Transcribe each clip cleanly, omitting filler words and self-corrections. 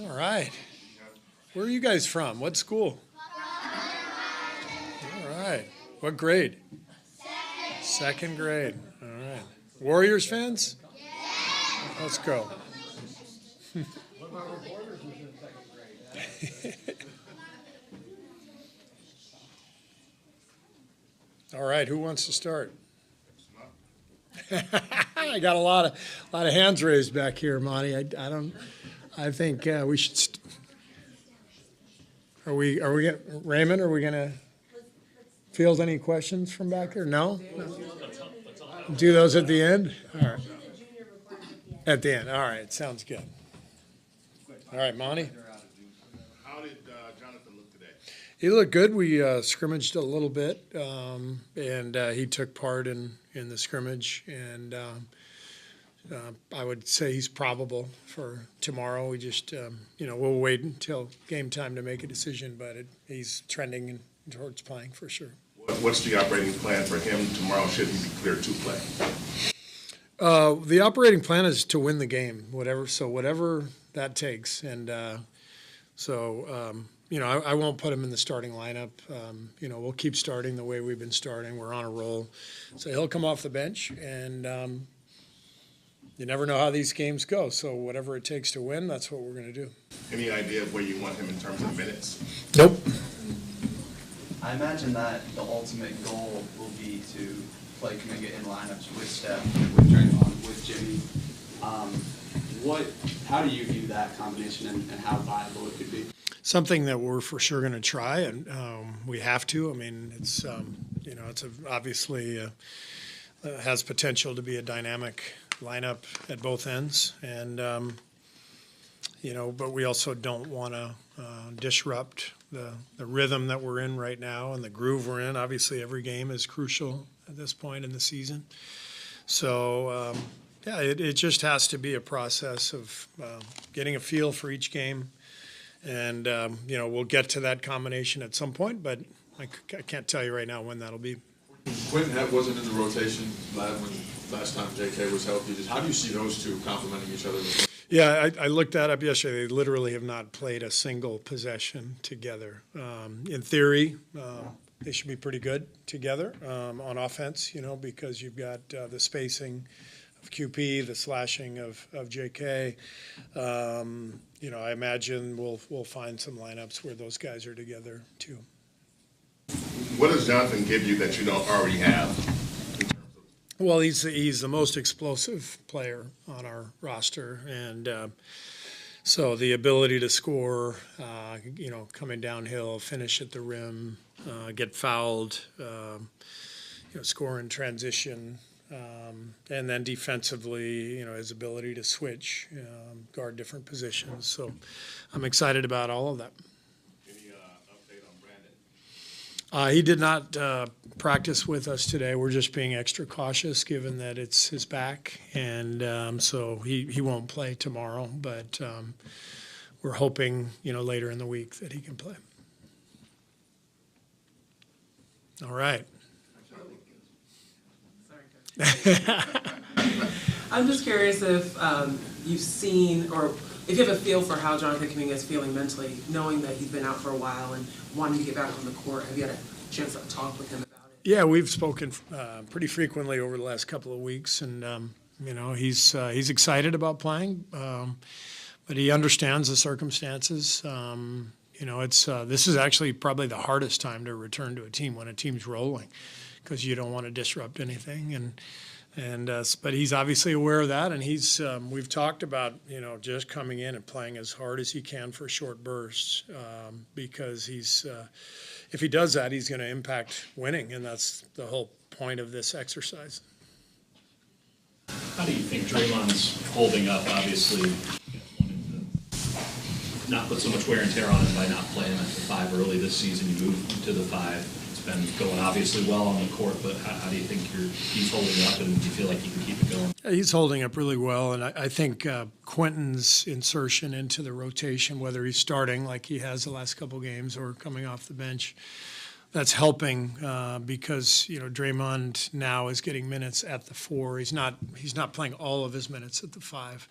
All right. Where are you guys from? What school? All right. What grade? Second grade. All right. Warriors fans? Let's go. All right. Who wants to start? I got a lot of hands raised back here, Monte. I think we should. Are we gonna, Raymond? Are we gonna field any questions from back there? No. Do those at the end. All right. At the end. All right. Sounds good. All right, Monte. How did Jonathan look today? He looked good. We scrimmaged a little bit, and he took part in the scrimmage. And I would say he's probable for tomorrow. We just, we'll wait until game time to make a decision, but he's trending towards playing for sure. What's the operating plan for him tomorrow? Should he be cleared to play? The operating plan is to win the game, whatever that takes. And I won't put him in the starting lineup. We'll keep starting the way we've been starting. We're on a roll. So he'll come off the bench, and you never know how these games go. So whatever it takes to win, that's what we're going to do. Any idea of where you want him in terms of minutes? Nope. I imagine that the ultimate goal will be to play Kuminga in lineups with Steph, with Draymond, with Jimmy. How do you view that combination and how viable it could be? Something that we're for sure going to try, and we have to. I mean, it's obviously has potential to be a dynamic lineup at both ends, and but we also don't want to disrupt the rhythm that we're in right now and the groove we're in. Obviously, every game is crucial at this point in the season. So, it just has to be a process of getting a feel for each game. And, we'll get to that combination at some point, but I can't tell you right now when that'll be. Quinten wasn't in the rotation last time JK was healthy. How do you see those two complementing each other? Yeah, I looked that up yesterday. They literally have not played a single possession together. In theory, they should be pretty good together on offense, because you've got the spacing of QP, the slashing of JK. I imagine we'll find some lineups where those guys are together too. What does Jonathan give you that you don't already have? Well, he's the most explosive player on our roster, and so the ability to score, coming downhill, finish at the rim, get fouled, score in transition, and then defensively, his ability to switch, guard different positions. So I'm excited about all of that. Any update on Brandin? He did not practice with us today. We're just being extra cautious given that it's his back, and so he won't play tomorrow, but we're hoping, later in the week that he can play. All right. I'm just curious if you've seen or if you have a feel for how Jonathan Kuminga is feeling mentally, knowing that he's been out for a while and wanting to get back on the court. Have you had a chance to talk with him about it? Yeah, we've spoken pretty frequently over the last couple of weeks, and he's excited about playing, but he understands the circumstances. This is actually probably the hardest time to return to a team when a team's rolling, because you don't want to disrupt anything, but he's obviously aware of that, and we've talked about just coming in and playing as hard as he can for short bursts, because if he does that, he's going to impact winning, and that's the whole point of this exercise. How do you think Draymond's holding up? Obviously, wanted to not put so much wear and tear on him by not playing at the 5 early this season. You moved to the 5. It's been going obviously well on the court, but how do you think he's holding up, and do you feel like he can keep it going? He's holding up really well, and I think Quinten's insertion into the rotation, whether he's starting like he has the last couple games or coming off the bench, that's helping because Draymond now is getting minutes at the 4. He's not playing all of his minutes at the 5.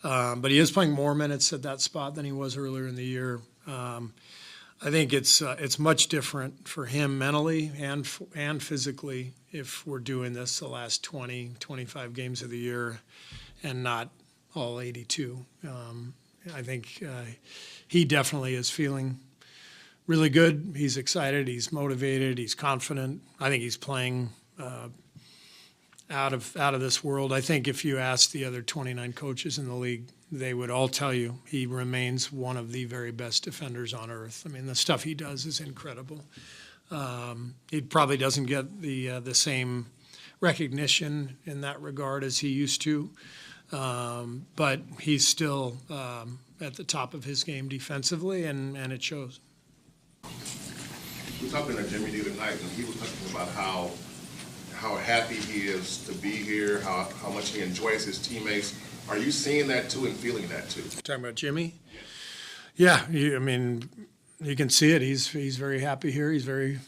But he is playing more minutes at that spot than he was earlier in the year. I think it's much different for him mentally and physically if we're doing this the last 20, 25 games of the year and not all 82. I think he definitely is feeling really good. He's excited. He's motivated. He's confident. I think he's playing out of this world. I think if you ask the other 29 coaches in the league, they would all tell you he remains one of the very best defenders on earth. I mean, the stuff he does is incredible. He probably doesn't get the same recognition in that regard as he used to, but he's still at the top of his game defensively, and it shows. We were talking to Jimmy the other night, and he was talking about how happy he is to be here, how much he enjoys his teammates. Are you seeing that too and feeling that too? Talking about Jimmy? Yeah, I mean, you can see it. He's very happy here. He's very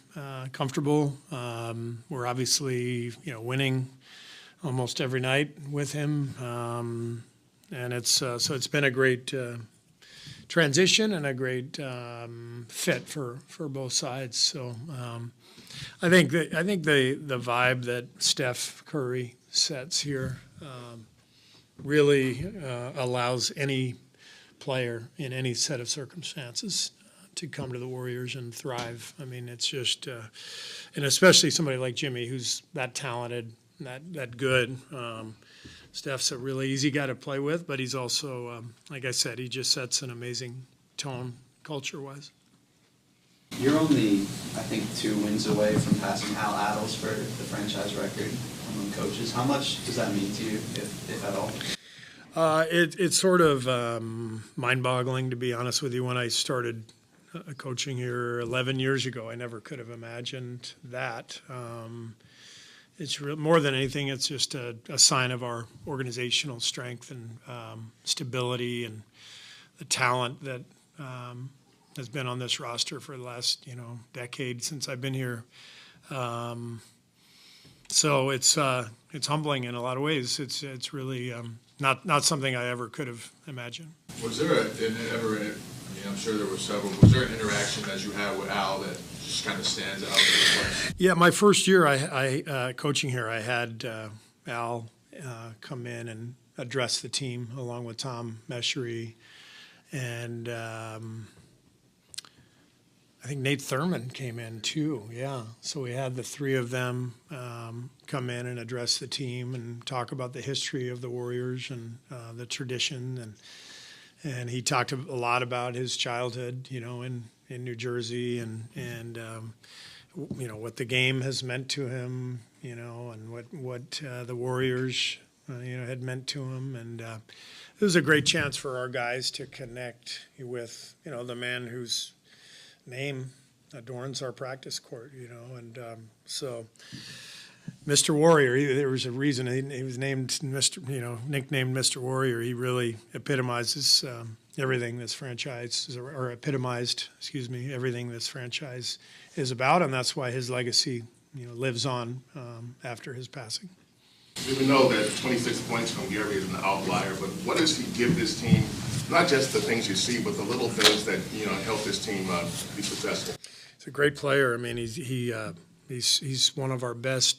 comfortable. We're obviously winning almost every night with him, and so it's been a great transition and a great fit for both sides. So I think the vibe that Steph Curry sets here really allows any player in any set of circumstances to come to the Warriors and thrive. I mean, it's just, and especially somebody like Jimmy, who's that talented, that good. Steph's a really easy guy to play with, but he's also, like I said, he just sets an amazing tone culture-wise. You're only, I think, 2 wins away from passing Al Attles for the franchise record among coaches. How much does that mean to you, if at all? It's sort of mind-boggling, to be honest with you. When I started coaching here 11 years ago, I never could have imagined that. It's more than anything, it's just a sign of our organizational strength and stability and the talent that has been on this roster for the last decade since I've been here. So it's humbling in a lot of ways. It's really not something I ever could have imagined. Was there I'm sure there were several, was there an interaction that you had with Al that just kind of stands out? Yeah, my first year I coaching here, I had Al come in and address the team along with Tom Meschery, and I think Nate Thurman came in too. Yeah, so we had the 3 of them come in and address the team and talk about the history of the Warriors and the tradition, and he talked a lot about his childhood, in New Jersey, and what the game has meant to him, and what the Warriors had meant to him, and it was a great chance for our guys to connect with the man whose name adorns our practice court, and so Mr. Warrior, there was a reason he was named nicknamed Mr. Warrior. He really epitomizes everything this franchise everything this franchise is about, and that's why his legacy lives on after his passing. We know that 26 points from Gary is an outlier, but what does he give this team? Not just the things you see, but the little things that help this team be successful. He's a great player. I mean, he's one of our best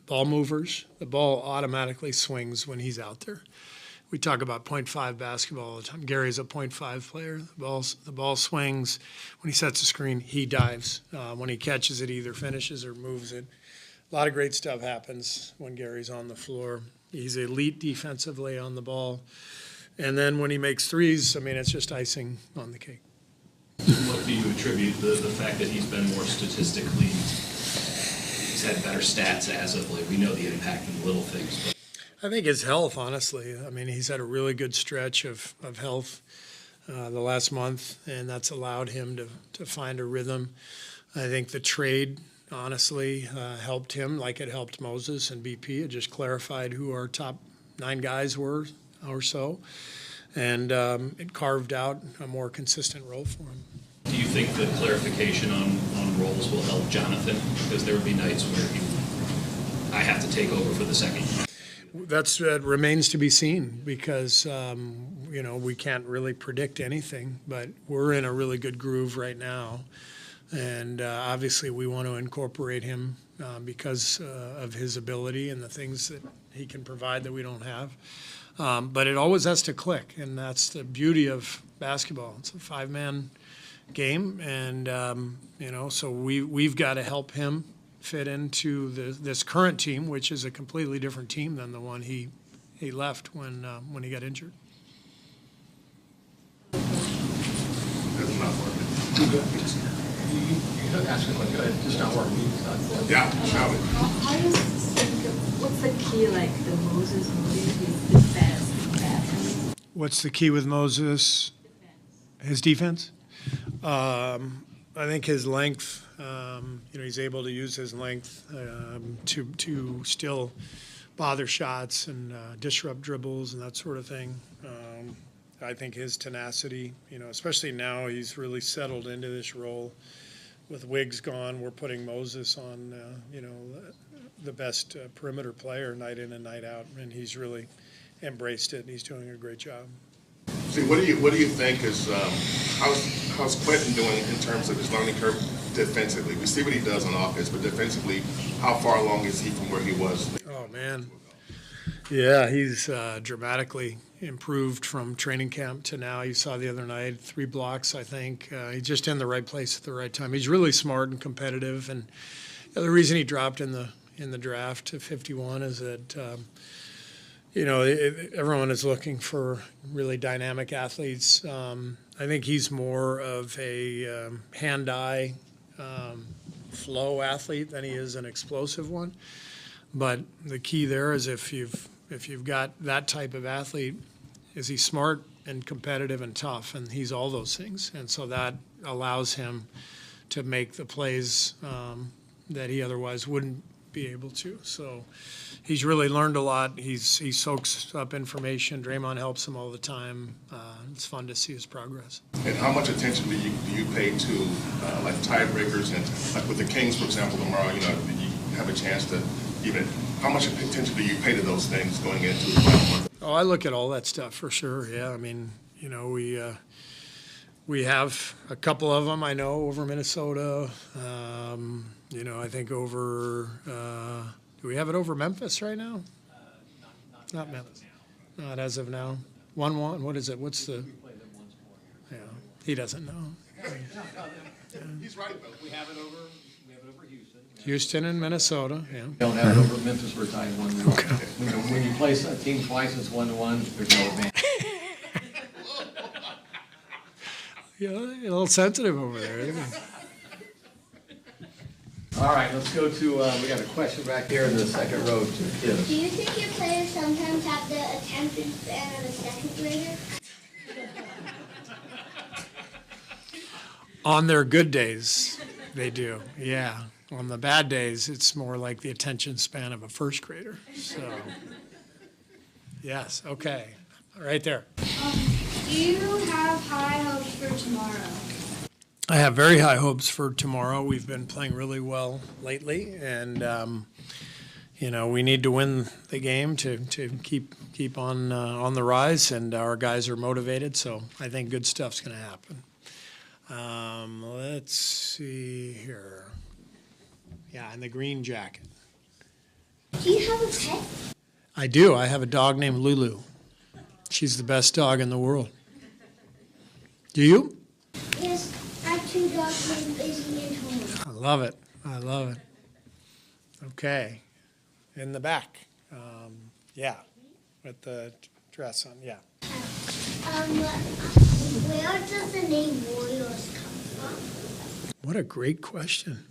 ball movers. The ball automatically swings when he's out there. We talk about .5 basketball all the time. Gary's a .5 player. The ball swings. When he sets a screen, he dives. When he catches it, either finishes or moves it. A lot of great stuff happens when Gary's on the floor. He's elite defensively on the ball. And then when he makes threes, I mean, it's just icing on the cake. What do you attribute the fact that he's been more statistically, he's had better stats as of late? We know the impact in the little things. But. I think his health, honestly. I mean, he's had a really good stretch of health the last month, and that's allowed him to find a rhythm. I think the trade, honestly, helped him like it helped Moses and BP. It just clarified who our top 9 guys were or so, and it carved out a more consistent role for him. Do you think the clarification on roles will help Jonathan? Because there would be nights where I have to take over for the second. that remains to be seen because, we can't really predict anything, but we're in a really good groove right now. And obviously, we want to incorporate him because of his ability and the things that he can provide that we don't have. But it always has to click, and that's the beauty of basketball. It's a five-man game, and so we've got to help him fit into this current team, which is a completely different team than the one he left when he got injured. That's not working. You ask a question, it's not working. Yeah, Charlie. How do you think, what's the key, like the Moses movie, his defense? What's the key with Moses? His defense? I think his length. He's able to use his length to still bother shots and disrupt dribbles and that sort of thing. I think his tenacity, especially now he's really settled into this role. With Wiggs gone, we're putting Moses on, the best perimeter player night in and night out, and he's really embraced it, and he's doing a great job. See, what do you think is how's Quinten doing in terms of his learning curve defensively? We see what he does on offense, but defensively, how far along is he from where he was? Oh man, yeah, he's dramatically improved from training camp to now. You saw the other night 3 blocks. I think he's just in the right place at the right time. He's really smart and competitive, and the reason he dropped in the draft to 51 is that. Everyone is looking for really dynamic athletes. I think he's more of a hand-eye flow athlete than he is an explosive one. But the key there is if you've got that type of athlete, is he smart and competitive and tough, and he's all those things. And so that allows him to make the plays that he otherwise wouldn't be able to. So he's really learned a lot. He soaks up information. Draymond helps him all the time. It's fun to see his progress. And how much attention do you pay to like tiebreakers and like with the Kings, for example, tomorrow? You have a chance to how much attention do you pay to those things going into the final one? Oh, I look at all that stuff for sure. Yeah, I mean, we have a couple of them. I know over Minnesota. I think over. Do we have it over Memphis right now? Not Memphis. Not as of now. 1-1. What is it? What's the? Yeah, he doesn't know. He's right though. We have it over Houston. Houston and Minnesota. Yeah. We don't have it over Memphis, we're tied 1-1. Okay. When you play a team twice, it's 1-1, there's no advantage. Yeah, a little sensitive over there, isn't it? All right, let's go to, we got a question back here in the second row. Do you think your players sometimes have the attention span of a second grader? On their good days, they do, yeah. On the bad days, it's more like the attention span of a first grader. So, yes, okay, right there. Do you have high hopes for tomorrow? I have very high hopes for tomorrow. We've been playing really well lately, and we need to win the game to keep on the rise. And our guys are motivated, so I think good stuff's going to happen. Let's see here. Yeah, in the green jacket. Do you have a pet? I do. I have a dog named Lulu. She's the best dog in the world. Do you? Yes, I have 2 dogs named Izzy and Homer. I love it. I love it. Okay. In the back. Yeah. With the dress on. Yeah. Where does the name Warriors come from? What a great question.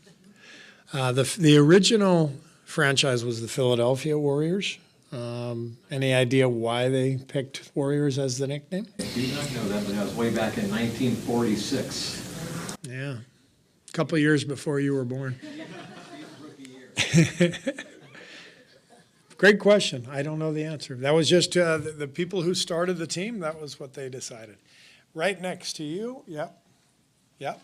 The original franchise was the Philadelphia Warriors. Any idea why they picked Warriors as the nickname? I do not know that, but that was way back in 1946. Yeah. A couple of years before you were born. Great question. I don't know the answer. That was just the people who started the team. That was what they decided. Right next to you. Yep. Yep.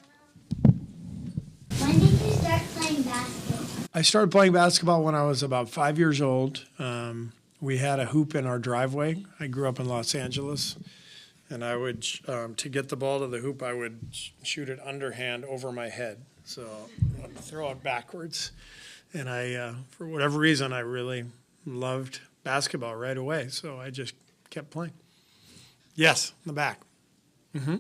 When did you start playing basketball? I started playing basketball when I was about 5 years old. we had a hoop in our driveway. I grew up in Los Angeles, and I would, to get the ball to the hoop, I would shoot it underhand over my head. So I'd throw it backwards. And I, for whatever reason, I really loved basketball right away. So I just kept playing. Yes, in the back. Mm-hmm.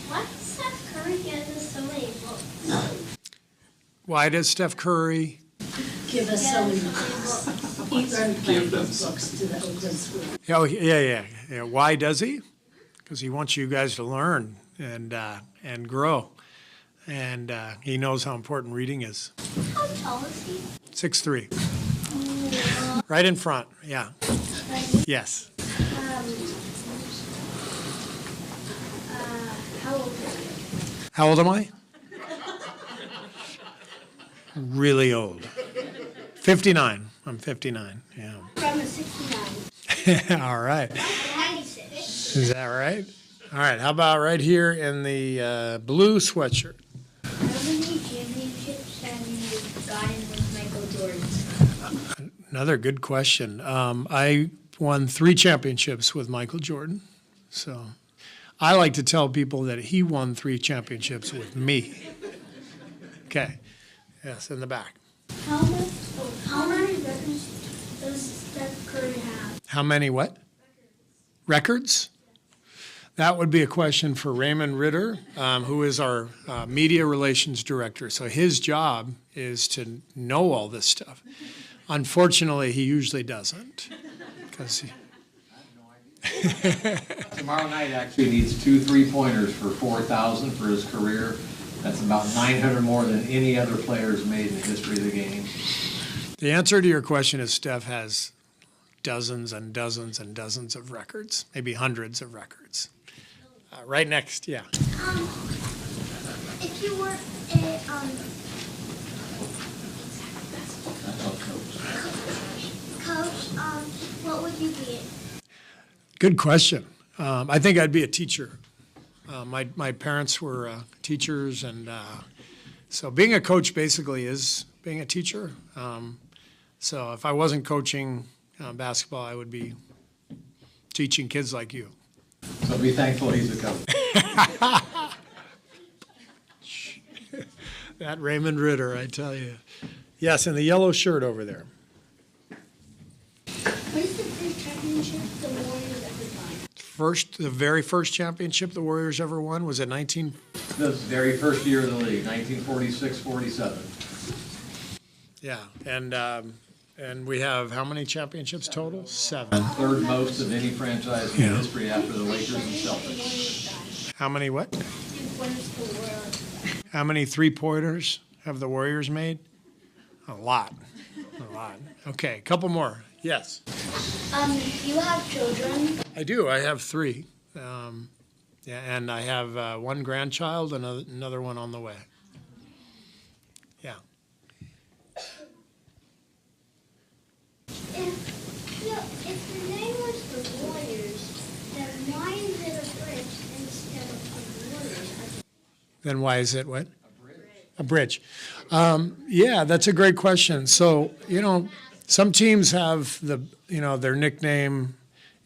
Why does Steph Curry give us so many books? Why does Steph Curry? Give us so many books. He learned playing those books to the Oakland school. Oh, yeah. Why does he? Because he wants you guys to learn and grow. And he knows how important reading is. How tall is he? 6'3". Right in front, yeah. Yes. How old are you? How old am I? Really old. 59. I'm 59, yeah. From a 69. All right. 96. Is that right? All right, how about right here in the blue sweatshirt? How many championships have you gotten with Michael Jordan? Another good question. I won 3 championships with Michael Jordan. So I like to tell people that he won 3 championships with me. Okay. Yes, in the back. How many records does Steph Curry have? How many what? Records? That would be a question for Raymond Ritter, who is our media relations director. So his job is to know all this stuff. Unfortunately, he usually doesn't. Because Tomorrow night actually needs 2 3-pointers for 4,000 for his career. That's about 900 more than any other player's made in the history of the game. the answer to your question is Steph has dozens and dozens and dozens of records, maybe hundreds of records. Right next, yeah. If you were a coach, what would you be? Good question. I think I'd be a teacher. My parents were teachers, and so being a coach basically is being a teacher. So if I wasn't coaching basketball, I would be teaching kids like you. So be thankful he's a coach. That Raymond Ritter, I tell you. Yes, in the yellow shirt over there. What is the first championship the Warriors ever won? The very first championship the Warriors ever won was in The very first year of the league, 1946-47. Yeah, and we have how many championships total? 7. Third most of any franchise in Yeah. history after the Lakers and Celtics. How many what? What is the world? How many 3-pointers have the Warriors made? A lot. A lot. Okay, a couple more. Yes. Do you have children? I do. I have 3. Yeah, and I have 1 grandchild and another one on the way. Yeah. If the name was the Warriors, then why is it a bridge instead of the Warriors? Then why is it what? A bridge. Yeah, that's a great question. So, some teams have their nickname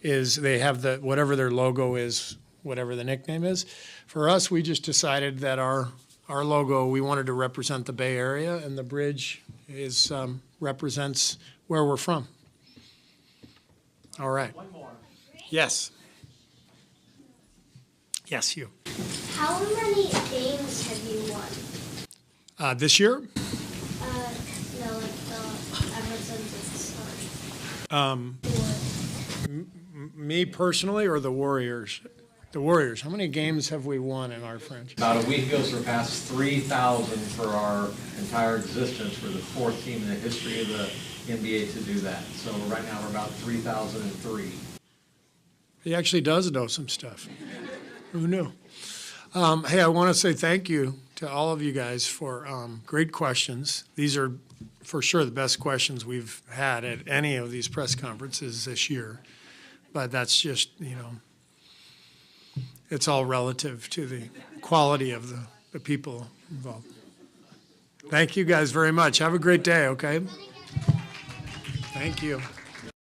is, they have whatever their logo is, whatever the nickname is. For us, we just decided that our logo, we wanted to represent the Bay Area, and the bridge represents where we're from. All right. One more. Yes. Yes, you. How many games have you won? This year? No, ever since it started. Me personally, or the Warriors? The Warriors. How many games have we won in our franchise? About a week ago, surpassed 3,000 for our entire existence. We're the 4th team in the history of the NBA to do that. So right now we're about 3,003. He actually does know some stuff. Who knew? Hey, I want to say thank you to all of you guys for great questions. These are for sure the best questions we've had at any of these press conferences this year. But that's just, it's all relative to the quality of the people involved. Thank you guys very much. Have a great day, okay? Thank you.